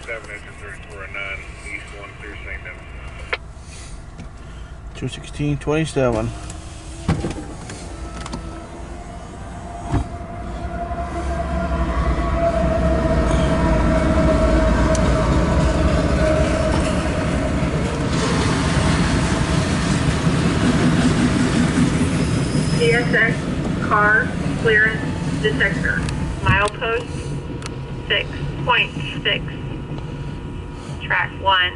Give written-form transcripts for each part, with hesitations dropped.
27, engine 3409, east 1 through St. Dennis. 216-27. CSX car clearance detector. Milepost 6.6. Track 1.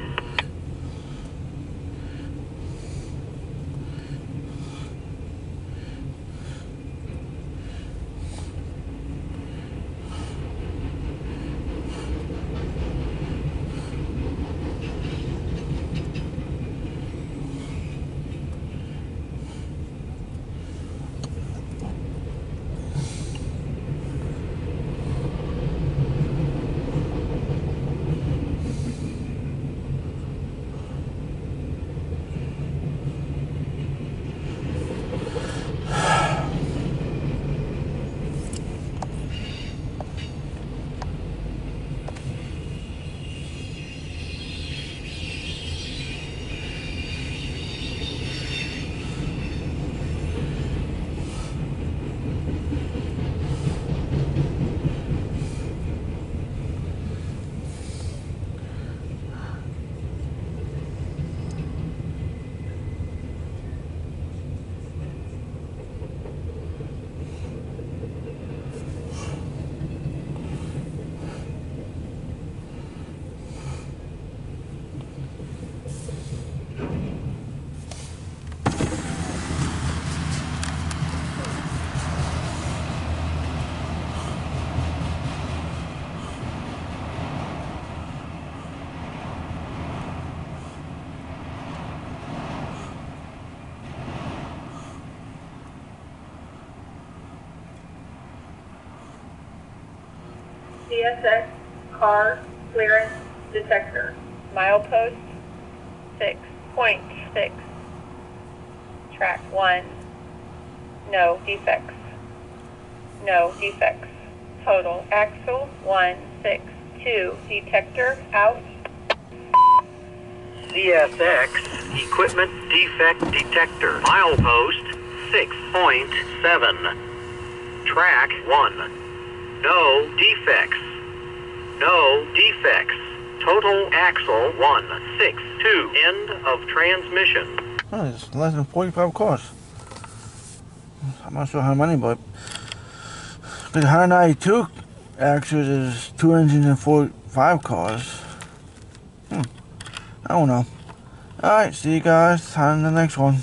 CSX car clearance detector. Milepost 6.6. Track 1. No defects. No defects. Total axle 162. Detector out. CSX equipment defect detector. Milepost 6.7. Track 1. No defects. No defects. Total axle 162. End of transmission. Oh, it's less than 45 cars. I'm not sure how many, but the 192 axles is 2 engines and 45 cars. I don't know. Alright, see you guys on the next one.